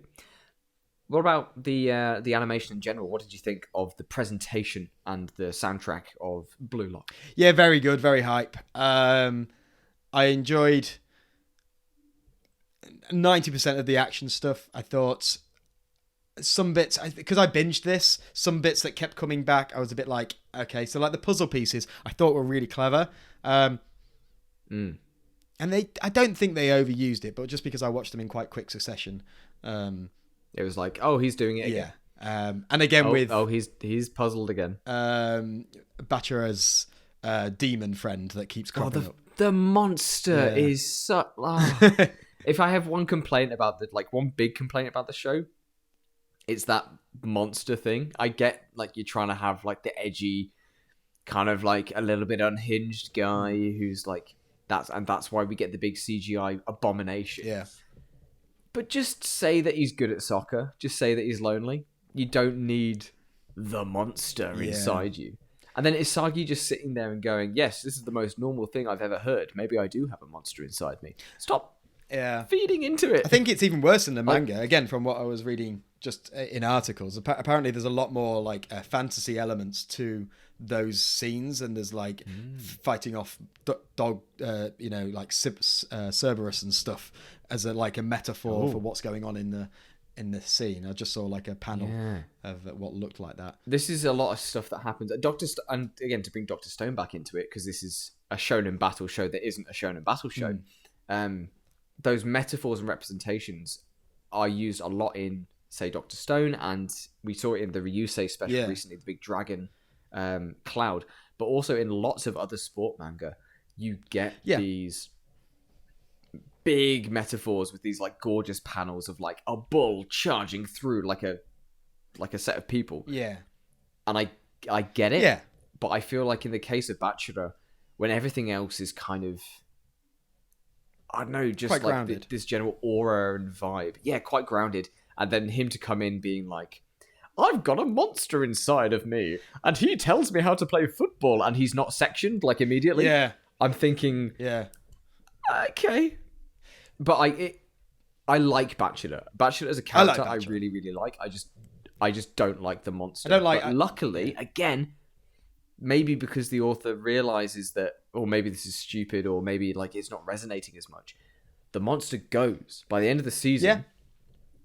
What about the animation in general? What did you think of the presentation and the soundtrack of Blue Lock? Yeah, very good, very hype. I enjoyed 90% of the action stuff. I thought some bits, because I binged this, some bits that kept coming back, I was a bit like, okay, so like the puzzle pieces I thought were really clever. And I don't think they overused it, but just because I watched them in quite quick succession. It was like, he's doing it again. Yeah. And again he's puzzled again. Bachira's demon friend that keeps cropping up. The monster is so... If I have one complaint about one big complaint about the show, it's that monster thing. I get, you're trying to have, the edgy, kind of, a little bit unhinged guy who's, That's why we get the big CGI abomination. Yeah. But just say that he's good at soccer. Just say that he's lonely. You don't need the monster inside you. And then Isagi just sitting there and going, yes, this is the most normal thing I've ever heard. Maybe I do have a monster inside me. Stop feeding into it. I think it's even worse in the manga. Again, from what I was reading just in articles, apparently there's a lot more like fantasy elements to those scenes, and there's like fighting off dog, like Cerberus and stuff as a metaphor for what's going on in the scene. I just saw like a panel of what looked like that. This is a lot of stuff that happens. And again, to bring Dr. Stone back into it, because this is a shonen battle show that isn't a shonen battle show. Those metaphors and representations are used a lot in, say, Dr. Stone, and we saw it in the Ryusei special recently, the big dragon cloud, but also in lots of other sport manga, you get these big metaphors with these like gorgeous panels of like a bull charging through like a set of people. Yeah. And I get it. Yeah. But I feel like in the case of Bachira, when everything else is kind of, I don't know, just quite like grounded. This general aura and vibe. Yeah, quite grounded. And then him to come in being like, I've got a monster inside of me, and he tells me how to play football, and he's not sectioned like immediately. Yeah. I'm thinking, okay. But I like Bachira. Bachira as a character, I really, really like. I just don't like the monster. I don't like. But luckily, again, maybe because the author realizes that, or maybe this is stupid, or maybe like it's not resonating as much. The monster goes by the end of the season. Yeah.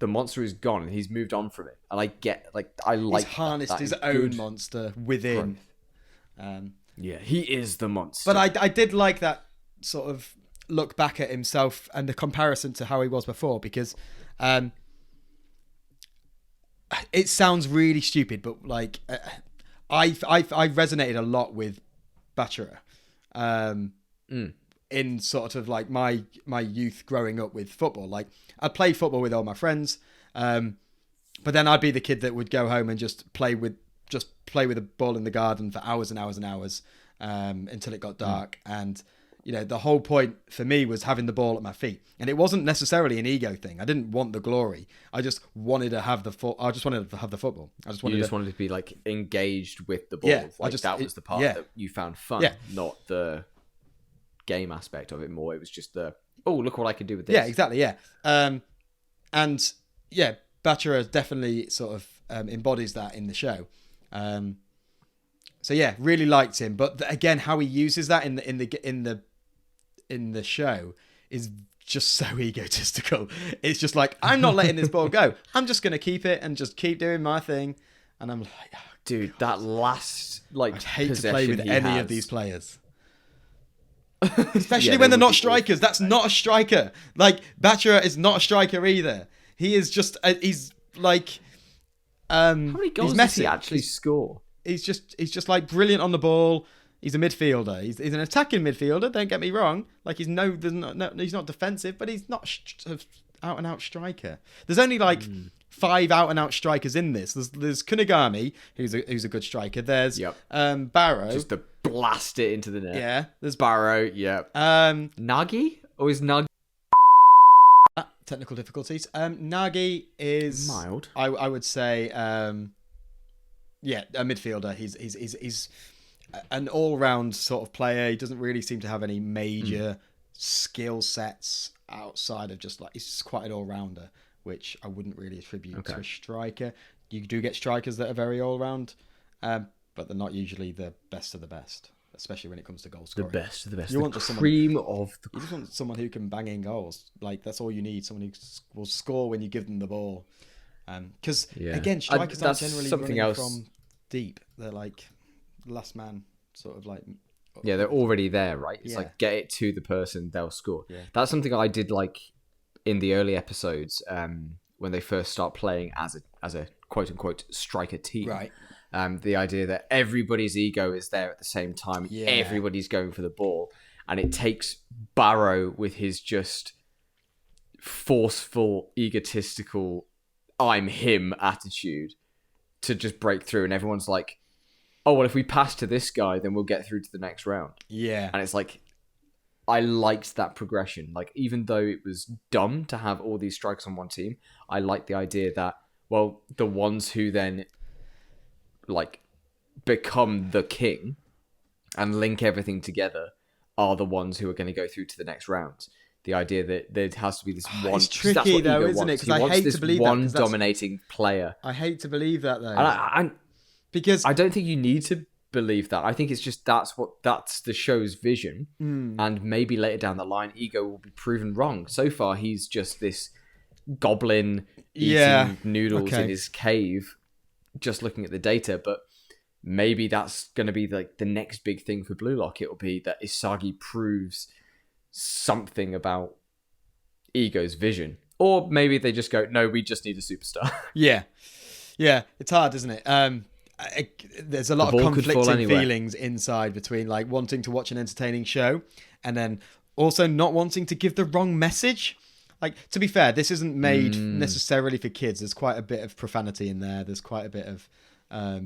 The monster is gone, and he's moved on from it. And I get, like, he's harnessed his own monster within. Yeah, he is the monster. But I did like that sort of look back at himself and the comparison to how he was before, because it sounds really stupid, but like I resonated a lot with Bachira in sort of like my youth growing up with football. Like I'd play football with all my friends, but then I'd be the kid that would go home and just play with a ball in the garden for hours and hours and hours until it got dark. And you know, the whole point for me was having the ball at my feet, and it wasn't necessarily an ego thing. I didn't want the glory. I just wanted to have the football. I just wanted to be like engaged with the ball. Yeah, like that was the part that you found fun, not the game aspect of it. More, it was just look what I can do with this. Yeah, exactly. Yeah, and yeah, Bachira definitely sort of embodies that in the show. So yeah, really liked him. But again, how he uses that in the show is just so egotistical. It's just like, I'm not letting this ball go. I'm just going to keep it and just keep doing my thing. And I'm like, oh, dude, that last I'd hate to play with any of these players. Especially when they're not strikers. That's not a striker. Like, Bachira is not a striker either. He is just, he's like... how many goals does he actually score? He's just like brilliant on the ball. He's a midfielder. He's an attacking midfielder. Don't get me wrong. Like he's not defensive, but he's not out and out striker. There's only like 5 out and out strikers in this. There's Kunigami, who's a good striker. There's Barrow, just to blast it into the net. Yeah. There's Barrow. Yeah. Nagi, or is Nagi? Technical difficulties. Nagi is mild. I would say. Yeah, a midfielder. He's an all-round sort of player. He doesn't really seem to have any major skill sets outside of just like, he's just quite an all-rounder, which I wouldn't really attribute to a striker. You do get strikers that are very all-round, but they're not usually the best of the best, especially when it comes to goal scoring. The best of the best. You want just cream of the... You just want someone who can bang in goals. Like, that's all you need. Someone who will score when you give them the ball. Because, again, strikers aren't generally running from deep. They're like last man, sort of like... Yeah, they're already there, right? It's like, get it to the person, they'll score. Yeah. That's something I did like in the early episodes when they first start playing as a quote-unquote striker team. Right. The idea that everybody's ego is there at the same time. Yeah. Everybody's going for the ball. And it takes Barrow with his just forceful, egotistical, I'm him attitude to just break through. And everyone's like, oh, well, if we pass to this guy, then we'll get through to the next round. Yeah. And it's like, I liked that progression. Like, even though it was dumb to have all these strikers on one team, I liked the idea that, well, the ones who then, like, become the king and link everything together are the ones who are going to go through to the next round. The idea that there has to be this one... It's tricky, though, isn't it? Because I hate to believe that. One dominating player. I hate to believe that, though. And because I don't think you need to believe that. I think it's just that's the show's vision, and maybe later down the line, Ego will be proven wrong. So far, he's just this goblin eating noodles in his cave, just looking at the data. But maybe that's going to be like the next big thing for Blue Lock. It will be that Isagi proves something about Ego's vision, or maybe they just go, no, we just need a superstar. Yeah, it's hard, isn't it? There's a lot of conflicting feelings inside between like wanting to watch an entertaining show and then also not wanting to give the wrong message. Like, to be fair, this isn't made necessarily for kids. There's quite a bit of profanity in there. There's quite a bit of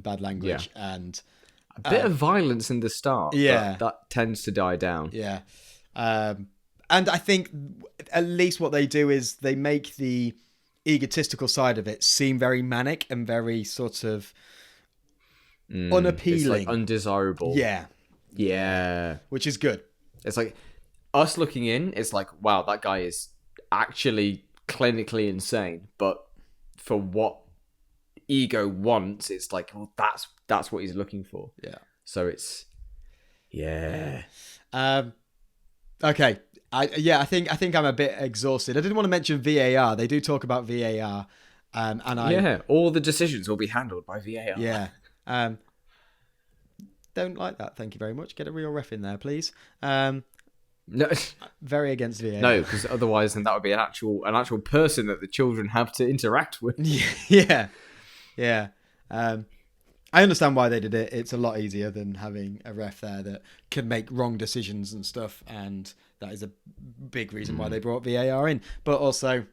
bad language and a bit of violence in the start. Yeah, but that tends to die down. Yeah. And I think at least what they do is they make the egotistical side of it seem very manic and very sort of unappealing. It's like undesirable. Yeah. Which is good. It's like us looking in, it's like, wow, that guy is actually clinically insane. But for what Ego wants, it's like, well, that's what he's looking for. Yeah. So it's Okay. I think I'm a bit exhausted. I didn't want to mention VAR. They do talk about VAR. All the decisions will be handled by VAR. Yeah. Don't like that. Thank you very much. Get a real ref in there, please. No, very against VAR. No, because otherwise, then that would be an actual person that the children have to interact with. Yeah. I understand why they did it. It's a lot easier than having a ref there that can make wrong decisions and stuff, and that is a big reason why they brought VAR in. But also,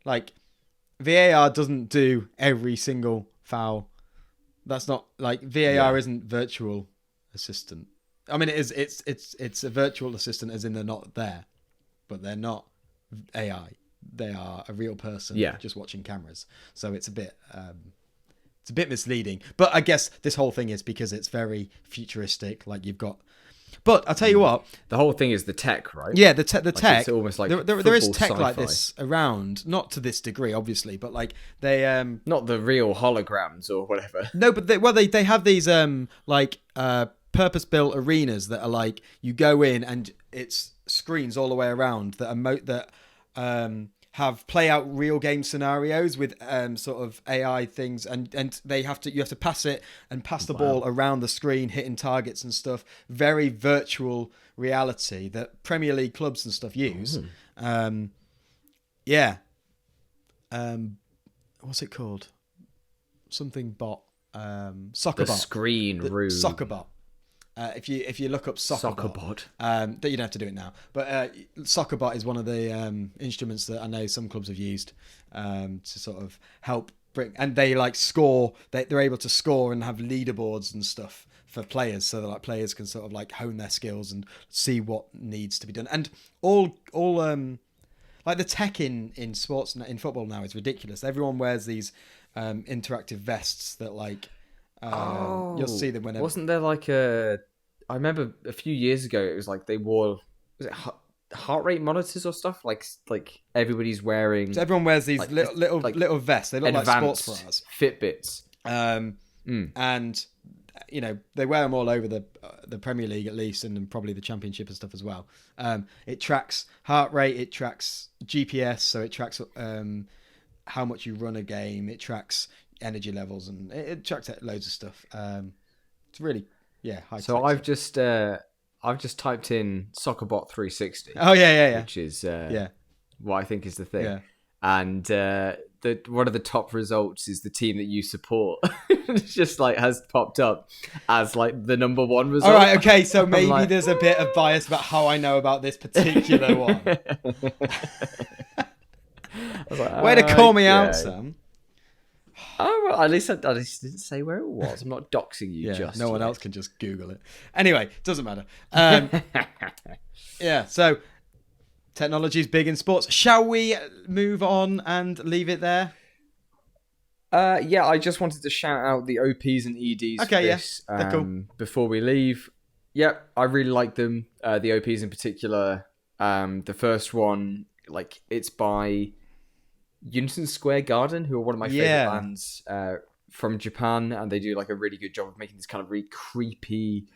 like, VAR doesn't do every single foul. That's not like VAR isn't virtual assistant. I mean, it's a virtual assistant as in they're not there, but they're not AI. They are a real person just watching cameras. So it's a bit misleading. But I guess this whole thing is because it's very futuristic. Like you've got, but I'll tell you what, the whole thing is the tech, right? Yeah, the tech. It's almost like there is tech sci-fi. like this around, not to this degree, obviously, but like they not the real holograms or whatever. No, but they have these purpose-built arenas that are like you go in and it's screens all the way around that have play out real game scenarios with sort of AI things, and you have to pass it and pass the ball around the screen, hitting targets and stuff. Very virtual reality that Premier League clubs and stuff use. What's it called? Something bot. Soccer bot. Screen room. Soccer bot. If you look up soccer bot, you don't have to do it now. But soccer bot is one of the instruments that I know some clubs have used to sort of help bring, and they like score. They're able to score and have leaderboards and stuff for players, so that like players can sort of like hone their skills and see what needs to be done. And all like the tech in sports in football now is ridiculous. Everyone wears these interactive vests that like. You'll see them whenever. Wasn't there like I remember a few years ago it was like they wore, was it heart rate monitors or stuff? Like everybody's wearing. So everyone wears these like, little vests. They look like sports bras. Fitbits. And you know they wear them all over the Premier League at least, and then probably the Championship and stuff as well. It tracks heart rate. It tracks GPS, so it tracks how much you run a game. It tracks energy levels, and it tracks loads of stuff. It's really high. So I've just typed in SoccerBot 360. Oh yeah. Which is what I think is the thing. Yeah. And one of the top results is the team that you support. It's just like has popped up as like the number one result. All right, okay, so maybe there's a bit of bias about how I know about this particular one. Way to call me out, Sam. Oh, well, at least I didn't say where it was. I'm not doxing you. Just no one yet. else can just Google it. Anyway, doesn't matter. Yeah, so technology is big in sports. Shall we move on and leave it there? Yeah, I just wanted to shout out the OPs and EDs for this they're cool. before we leave. Yep, I really like them. The OPs in particular. The first one, like, it's by Unison Square Garden, who are one of my favorite bands from Japan, and they do like a really good job of making this kind of really creepy,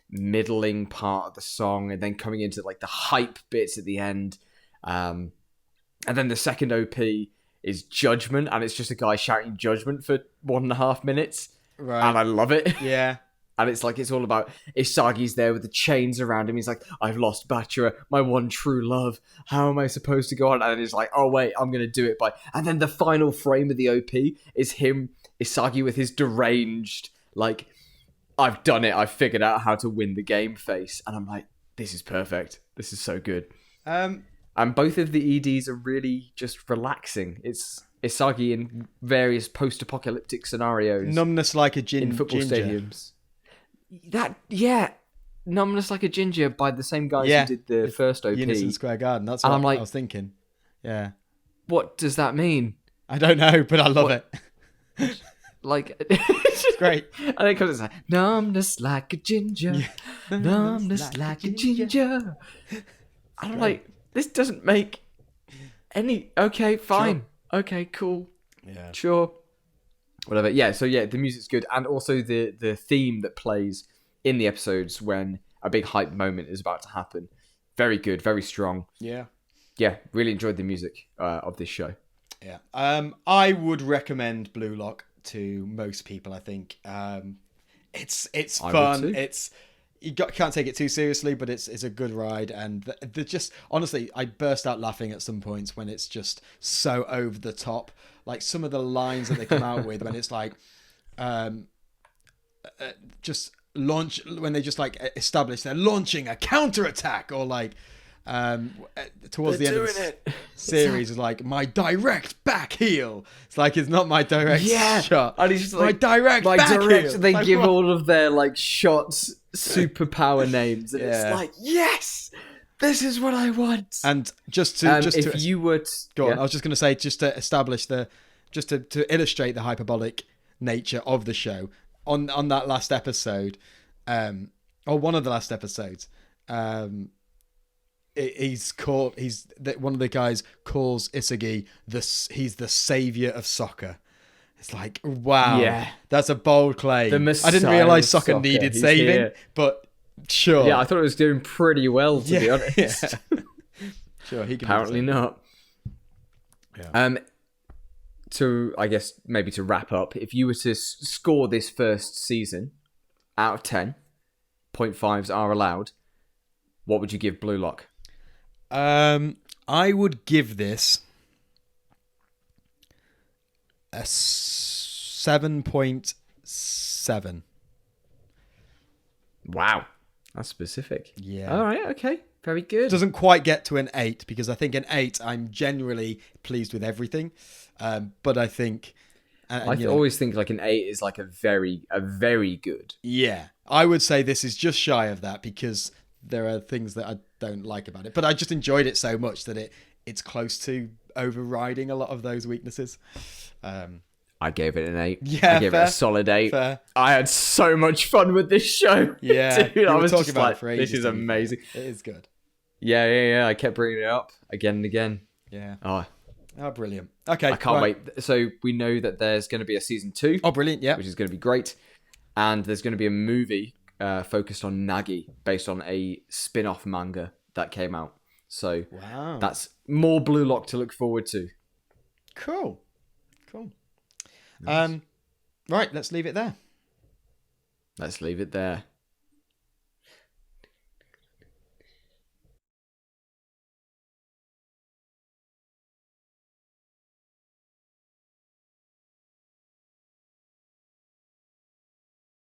middling part of the song, and then coming into like the hype bits at the end. And then the second OP is Judgment, and it's just a guy shouting Judgment for 1.5 minutes, right? And I love it. Yeah. And it's like, it's all about Isagi's there with the chains around him. He's like, I've lost Bachira, my one true love. How am I supposed to go on? And he's like, oh, wait, I'm going to do it by... And then the final frame of the OP is him, Isagi, with his deranged, like, I've done it. I've figured out how to win the game face. And I'm like, this is perfect. This is so good. And both of the EDs are really just relaxing. It's Isagi in various post-apocalyptic scenarios. Numbness like a in football stadiums. Numbness Like a Ginger by the same guys who did the first OP. Unison Square Garden. That's what I'm like, I was thinking. Yeah. What does that mean? I don't know, but I love it. Like, it's great. And then it comes like, numbness like a ginger, numbness like a ginger. And I'm like, this doesn't make any... Okay, fine. Sure. Okay, cool. Yeah. Sure. Whatever. Yeah, so yeah, the music's good. And also the theme that plays in the episodes when a big hype moment is about to happen. Very good, very strong. Yeah. Yeah, really enjoyed the music of this show. Yeah. I would recommend Blue Lock to most people, I think. It's fun. Can't take it too seriously, but it's a good ride, and the just honestly, I burst out laughing at some points when it's just so over the top. Like some of the lines that they come out with when it's like, just launch when they just like establish they're launching a counterattack, or like towards the end of the series is like my direct back heel. It's like it's not my direct shot. And he's just like my direct back heel. They like, give what? all of their like shots superpower names, and it's like, yes, this is what I want. And just to you would go on, I was just going to say, just to establish to illustrate the hyperbolic nature of the show on that last episode, or one of the last episodes, one of the guys calls Isagi he's the savior of soccer. It's like, wow, that's a bold claim. I didn't realize soccer needed saving, here. But sure. Yeah, I thought it was doing pretty well, to be honest. Yeah. Sure, he can apparently not. Yeah. I guess maybe to wrap up, if you were to score this first season out of 10, 0.5s are allowed, what would you give Blue Lock? I would give this a 7.7. Wow, that's specific. Yeah. All right. Okay. Very good. Doesn't quite get to an 8, because I think an 8 I'm generally pleased with everything, but I think I always think like an 8 is like a very good. Yeah, I would say this is just shy of that, because there are things that I don't like about it, but I just enjoyed it so much that it's close to overriding a lot of those weaknesses. I gave it an 8. Yeah, I gave it a solid 8. Fair. I had so much fun with this show. Yeah, dude, I was talking just about like, it for ages, this is amazing. It is good. Yeah. I kept bringing it up again and again. Yeah. Oh, brilliant. Okay, I can't wait. So we know that there's going to be a season 2. Oh, brilliant! Yeah, which is going to be great. And there's going to be a movie focused on Nagi, based on a spin-off manga that came out. So wow, that's more Blue Lock to look forward to. Cool. Nice. Right, let's leave it there.